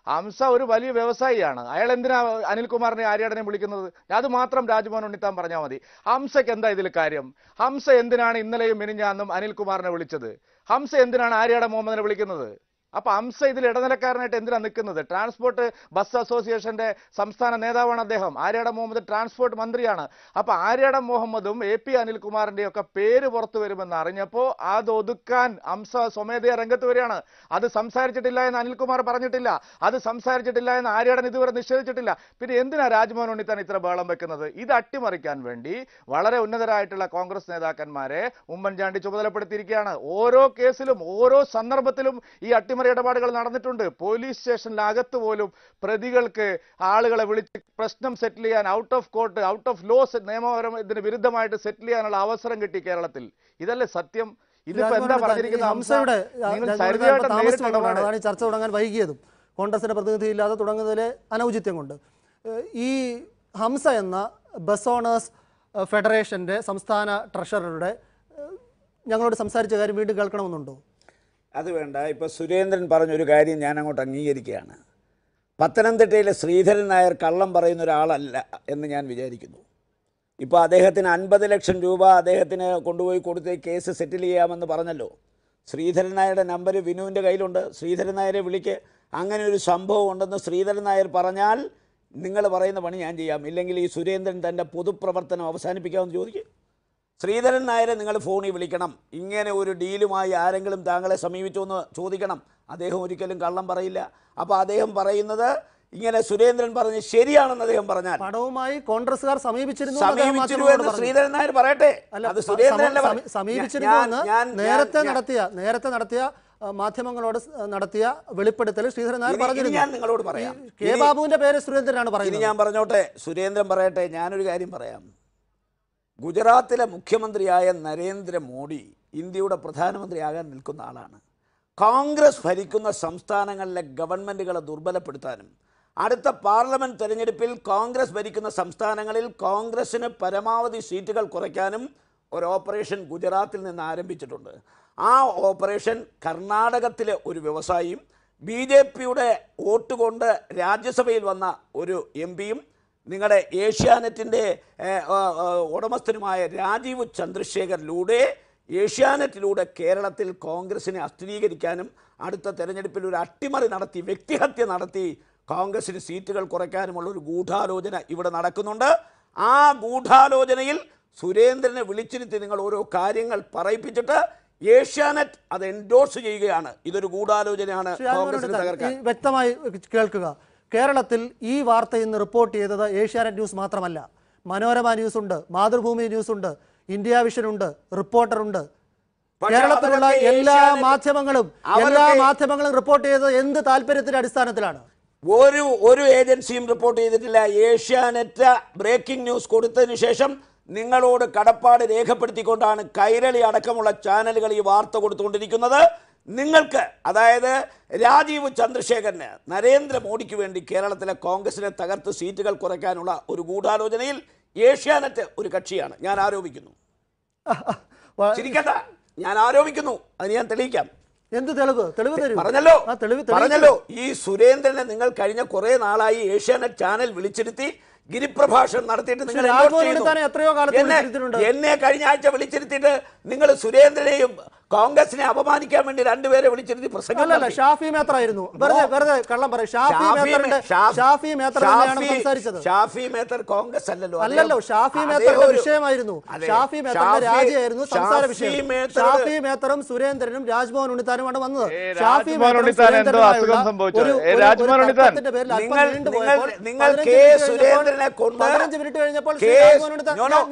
[SPEAKER 3] ഹംസ ഒരു വലിയ വ്യവസായിയാണ്. അയാൾ എന്തിനാ അനിൽകുമാറിനെ ആര്യാടനെ വിളിക്കുന്നത്? അത് മാത്രം രാജ്മോഹൻ ഉണ്ണിത്താൻ പറഞ്ഞാൽ മതി. ഹംസയ്ക്ക് എന്താ ഇതിൽ കാര്യം? ഹംസ എന്തിനാണ് ഇന്നലെയും മിനിഞ്ഞാന്നും അനിൽകുമാറിനെ വിളിച്ചത്? ഹംസ എന്തിനാണ് ആര്യാടൻ മുഹമ്മദിനെ വിളിക്കുന്നത്? അപ്പൊ ഹംസ ഇതിൽ ഇടനിലക്കാരനായിട്ട് എന്തിനാ നിൽക്കുന്നത്? ട്രാൻസ്പോർട്ട് ബസ് അസോസിയേഷന്റെ സംസ്ഥാന നേതാവാണ് അദ്ദേഹം. ആര്യാടൻ മുഹമ്മദ് ട്രാൻസ്പോർട്ട് മന്ത്രിയാണ്. അപ്പൊ ആര്യാടൻ മുഹമ്മദും AP അനിൽകുമാറിന്റെ ഒക്കെ പേര് പുറത്തു വരുമെന്ന് അറിഞ്ഞപ്പോ അത് ഒതുക്കാൻ ഹംസ സ്വമേധയാ രംഗത്ത് വരികയാണ്. അത് സംസാരിച്ചിട്ടില്ല എന്ന് അനിൽകുമാർ പറഞ്ഞിട്ടില്ല, അത് സംസാരിച്ചിട്ടില്ല എന്ന് ആര്യാടൻ ഇതുവരെ നിഷേധിച്ചിട്ടില്ല. പിന്നെ എന്തിനാ രാജ്മോഹൻ ഉണ്ണിത്താൻ ഇത്ര ബഹളം വെക്കുന്നത്? ഇത് അട്ടിമറിക്കാൻ വേണ്ടി വളരെ ഉന്നതരായിട്ടുള്ള കോൺഗ്രസ് നേതാക്കന്മാരെ ഉമ്മൻചാണ്ടി ചുമതലപ്പെടുത്തിയിരിക്കുകയാണ്. ഓരോ കേസിലും ഓരോ സന്ദർഭത്തിലും ഈ അട്ടിമറി ഇടപാടുകൾ നടന്നിട്ടുണ്ട്. പോലീസ് സ്റ്റേഷനിലകത്ത് പോലും പ്രതികൾക്ക് ആളുകളെ വിളിച്ച് പ്രശ്നം സെറ്റിൽ ചെയ്യാൻ out of court, out of law നിയമപരം ഇതിന് വിരുദ്ധമായിട്ട് സെറ്റിൽ ചെയ്യാനുള്ള അവസരം കിട്ടി കേരളത്തിൽ. ഇതല്ലേ സത്യം? ഇതിപ്പോ എന്താ പറഞ്ഞിരിക്കുന്നത്?
[SPEAKER 1] ചർച്ച തുടങ്ങാൻ വൈകിയതും കോൺഗ്രസിന്റെ പ്രതിനിധി ഇല്ലാതെ തുടങ്ങുന്നതിലെ അനൗചിത്യം കൊണ്ട്. ഈ ഹംസ എന്ന ബസ് ഓണേഴ്സ് ഫെഡറേഷന്റെ സംസ്ഥാന ട്രഷററുടെ ഞങ്ങളോട് സംസാരിച്ച കാര്യം വീണ്ടും കേൾക്കണമെന്നുണ്ടോ?
[SPEAKER 2] അത് വേണ്ട. ഇപ്പോൾ സുരേന്ദ്രൻ പറഞ്ഞൊരു കാര്യം ഞാൻ അങ്ങോട്ട് അംഗീകരിക്കുകയാണ്. പത്തനംതിട്ടയിലെ ശ്രീധരൻ നായർ കള്ളം പറയുന്ന ഒരാളല്ല എന്ന് ഞാൻ വിചാരിക്കുന്നു. ഇപ്പോൾ അദ്ദേഹത്തിന് 50 ലക്ഷം രൂപ അദ്ദേഹത്തിന് കൊണ്ടുപോയി കൊടുത്ത് കേസ് സെറ്റിൽ ചെയ്യാമെന്ന് പറഞ്ഞല്ലോ. ശ്രീധരൻ നായരുടെ നമ്പർ വിനുവിൻ്റെ കയ്യിലുണ്ട്. ശ്രീധരൻ നായരെ വിളിക്ക്. അങ്ങനെ ഒരു സംഭവം ഉണ്ടെന്ന് ശ്രീധരൻ നായർ പറഞ്ഞാൽ നിങ്ങൾ പറയുന്ന പണി ഞാൻ ചെയ്യാം. ഇല്ലെങ്കിൽ ഈ സുരേന്ദ്രൻ തൻ്റെ പൊതുപ്രവർത്തനം അവസാനിപ്പിക്കാമെന്ന് ചോദിക്കും. ശ്രീധരൻ നായരെ നിങ്ങൾ ഫോണിൽ വിളിക്കണം. ഇങ്ങനെ ഒരു ഡീലുമായി ആരെങ്കിലും താങ്കളെ സമീപിച്ചോ എന്ന് ചോദിക്കണം. അദ്ദേഹം ഒരിക്കലും കള്ളം പറയില്ല. അപ്പോൾ അദ്ദേഹം പറയുന്നത് ഇങ്ങനെ സുരേന്ദ്രൻ പറഞ്ഞ് ശരിയാണെന്ന് അദ്ദേഹം പറഞ്ഞാൽ
[SPEAKER 1] പണവുമായി കോൺഗ്രസ്സുകാർ സമീപിച്ചിരുന്നു
[SPEAKER 2] എന്ന് ശ്രീധരൻ നായർ പറയട്ടെ. അത് സുരേന്ദ്രൻ
[SPEAKER 1] സമീപിച്ചിരുന്നു നേരത്തെ നടത്തിയ മാധ്യമങ്ങളോട് നടത്തിയ വെളിപ്പെടുത്തൽ ശ്രീധരൻ നായർ പറഞ്ഞിരുന്നു.
[SPEAKER 2] ഞാൻ നിങ്ങളോട് പറയാം.
[SPEAKER 1] കെ ബാബുവിന്റെ പേര് സുരേന്ദ്രനാണ് പറയുന്നത്.
[SPEAKER 2] ഞാൻ പറഞ്ഞോട്ടെ, സുരേന്ദ്രൻ പറയട്ടെ. ഞാനൊരു കാര്യം പറയാം. ഗുജറാത്തിലെ മുഖ്യമന്ത്രിയായ നരേന്ദ്രമോദി ഇന്ത്യയുടെ പ്രധാനമന്ത്രിയാകാൻ നിൽക്കുന്ന ആളാണ്. കോൺഗ്രസ് ഭരിക്കുന്ന സംസ്ഥാനങ്ങളിലെ ഗവൺമെൻറ്റുകളെ ദുർബലപ്പെടുത്താനും അടുത്ത പാർലമെൻറ്റ് തെരഞ്ഞെടുപ്പിൽ കോൺഗ്രസ് ഭരിക്കുന്ന സംസ്ഥാനങ്ങളിൽ കോൺഗ്രസ്സിന് പരമാവധി സീറ്റുകൾ കുറയ്ക്കാനും ഒരു ഓപ്പറേഷൻ ഗുജറാത്തിൽ നിന്ന് ആരംഭിച്ചിട്ടുണ്ട്. ആ ഓപ്പറേഷൻ കർണാടകത്തിലെ ഒരു വ്യവസായിയും BJPയുടെ വോട്ട് കൊണ്ട് രാജ്യസഭയിൽ വന്ന ഒരു MP-യും നിങ്ങളുടെ ഏഷ്യാനെറ്റിൻ്റെ ഉടമസ്ഥനുമായ രാജീവ് ചന്ദ്രശേഖറിലൂടെ ഏഷ്യാനെറ്റിലൂടെ കേരളത്തിൽ കോൺഗ്രസിനെ അസ്ഥിരീകരിക്കാനും അടുത്ത തെരഞ്ഞെടുപ്പിൽ ഒരു അട്ടിമറി നടത്തി വ്യക്തിഹത്യ നടത്തി കോൺഗ്രസിന് സീറ്റുകൾ കുറയ്ക്കാനുമുള്ള ഒരു ഗൂഢാലോചന ഇവിടെ നടക്കുന്നുണ്ട്. ആ ഗൂഢാലോചനയിൽ സുരേന്ദ്രനെ വിളിച്ചിരുത്തി നിങ്ങൾ ഓരോ കാര്യങ്ങൾ പറയിപ്പിച്ചിട്ട് ഏഷ്യാനെറ്റ് അത് എൻഡോഴ്സ് ചെയ്യുകയാണ്. ഇതൊരു ഗൂഢാലോചനയാണ് കോൺഗ്രസിനെ തകർക്കാൻ.
[SPEAKER 1] വ്യക്തമായി കേൾക്കുക. കേരളത്തിൽ ഈ വാർത്ത ഇന്ന് റിപ്പോർട്ട് ചെയ്തത് ഏഷ്യാനെറ്റ് ന്യൂസ് മാത്രമല്ല. മനോരമ ന്യൂസ് ഉണ്ട്, മാതൃഭൂമി ന്യൂസ് ഉണ്ട്, ഇന്ത്യ വിഷൻ ഉണ്ട്, റിപ്പോർട്ടർ ഉണ്ട്. കേരളത്തിലുള്ള എല്ലാ മാധ്യമങ്ങളും റിപ്പോർട്ട് ചെയ്തത് എന്ത് താല്പര്യത്തിന്റെ അടിസ്ഥാനത്തിലാണ്?
[SPEAKER 2] ഒരു ഏജൻസിയും റിപ്പോർട്ട് ചെയ്തിട്ടില്ല. ഏഷ്യാനെറ്റ് ബ്രേക്കിംഗ് ന്യൂസ് കൊടുത്തതിന് ശേഷം നിങ്ങളോട് കടപ്പാട് രേഖപ്പെടുത്തിക്കൊണ്ടാണ് കൈരളി അടക്കമുള്ള ചാനലുകൾ ഈ വാർത്ത കൊടുത്തുകൊണ്ടിരിക്കുന്നത്. നിങ്ങൾക്ക്, അതായത് രാജീവ് ചന്ദ്രശേഖരന് നരേന്ദ്രമോദിക്ക് വേണ്ടി കേരളത്തിലെ കോൺഗ്രസിനെ തകർത്ത് സീറ്റുകൾ കുറയ്ക്കാനുള്ള ഒരു ഗൂഢാലോചനയിൽ ഏഷ്യാനെറ്റ് ഒരു കക്ഷിയാണ്. ഞാൻ ആരോപിക്കുന്നു. ചിരിക്കണ്ട, ഞാൻ ആരോപിക്കുന്നു. അത് ഞാൻ തെളിയിക്കാം.
[SPEAKER 1] എന്ത് തെളിവ് തരൂ?
[SPEAKER 2] പറഞ്ഞല്ലോ ഈ സുരേന്ദ്രനെ നിങ്ങൾ കഴിഞ്ഞ കുറെ നാളായി ഏഷ്യാനെറ്റ് ചാനൽ വിളിച്ചിരുത്തി ഗിരിപ്രഭാഷണം നടത്തിയിട്ട് നിങ്ങൾ എന്നെ കഴിഞ്ഞ ആഴ്ച വിളിച്ചിരുത്തിയിട്ട് നിങ്ങൾ സുരേന്ദ്രനെയും കോൺഗ്രസിനെ അപമാനിക്കാൻ വേണ്ടി രണ്ടുപേരെ വിളിച്ചിരുത്തി പ്രസംഗം.
[SPEAKER 1] ഷാഫി മേത്തർ ആയിരുന്നു. വെറുതെ കള്ളം പറയും.
[SPEAKER 2] ഷാഫി മേത്തർ കോൺഗ്രസ്
[SPEAKER 1] അല്ലല്ലോ. ഷാഫി മേത്തറിന്റെ വിഷയമായിരുന്നു. ഷാഫി മേത്തറിന്റെ രാജിയായിരുന്നു സംസാര വിഷയം. ഷാഫി മേത്തറും സുരേന്ദ്രനും രാജ്മോഹൻ ഉണ്ണിത്താനുമാണ് വന്നത്. ഷാഫി മേത്തറിന്റെ മിനിറ്റ് കഴിഞ്ഞപ്പോൾ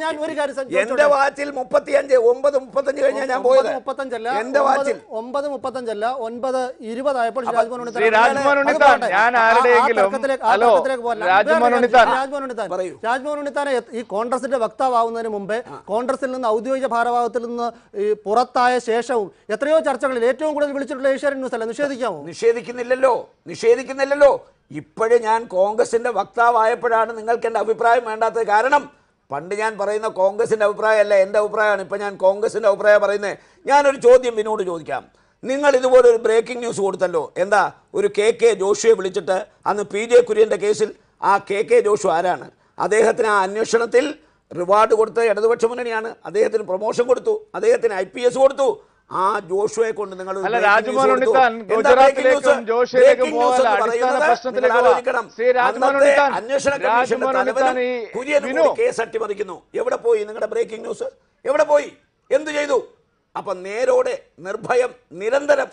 [SPEAKER 1] ഞാൻ ഒരു കാര്യം,
[SPEAKER 2] എന്റെ വാച്ചിൽ 35 കഴിഞ്ഞാൽ ഞാൻ പോയത്
[SPEAKER 1] 9:35 9:20 ആയപ്പോൾ രാജ്മോഹൻ ഉണ്ണിത്താനെ ഈ കോൺഗ്രസിന്റെ വക്താവുന്നതിന് മുമ്പേ കോൺഗ്രസിൽ നിന്ന് ഔദ്യോഗിക ഭാരവാഹത്തിൽ നിന്ന് പുറത്തായ ശേഷവും എത്രയോ ചർച്ചകളിൽ ഏറ്റവും കൂടുതൽ വിളിച്ചിട്ടുള്ള ഏഷ്യാനെറ്റ് ന്യൂസ് അല്ല. നിഷേധിക്കാമോ?
[SPEAKER 2] നിഷേധിക്കുന്നില്ലല്ലോ. ഇപ്പോഴും ഞാൻ കോൺഗ്രസിന്റെ വക്താവായപ്പോഴാണ് നിങ്ങൾക്ക് എൻ്റെ അഭിപ്രായം വേണ്ടാത്തത്. കാരണം പണ്ട് ഞാൻ പറയുന്ന കോൺഗ്രസിൻ്റെ അഭിപ്രായമല്ല, എൻ്റെ അഭിപ്രായമാണ്. ഇപ്പം ഞാൻ കോൺഗ്രസിൻ്റെ അഭിപ്രായം പറയുന്നത്. ഞാനൊരു ചോദ്യം വിനോട് ചോദിക്കാം. നിങ്ങൾ ഇതുപോലെ ഒരു ബ്രേക്കിംഗ് ന്യൂസ് കൊടുത്തല്ലോ. എന്താ, ഒരു KK ജോഷുവെ വിളിച്ചിട്ട് അന്ന് PJ കുര്യൻ്റെ കേസിൽ ആ KK ജോഷു ആരാണ്? അദ്ദേഹത്തിന് ആ അന്വേഷണത്തിൽ റിവാർഡ് കൊടുത്ത ഇടതുപക്ഷ മുന്നണിയാണ്. അദ്ദേഹത്തിന് പ്രൊമോഷൻ കൊടുത്തു, അദ്ദേഹത്തിന് IPS കൊടുത്തു. ആ ജോഷുവെ കൊണ്ട് നിങ്ങൾ
[SPEAKER 3] രാജ്മോഹൻ ഉണ്ണിത്താൻ ഗുജറാത്തിലേക്കും ജോഷിയിലേക്കും പോകാൻ അടിസ്ഥാന പ്രശ്നത്തിലേക്ക്
[SPEAKER 2] കേസ് അട്ടിമറിക്കുന്നു. എവിടെ പോയി നിങ്ങളുടെ ബ്രേക്കിംഗ് ന്യൂസ്? എവിടെ പോയി? എന്ത് ചെയ്തു? അപ്പൊ നേരോടെ നിർഭയം നിരന്തരം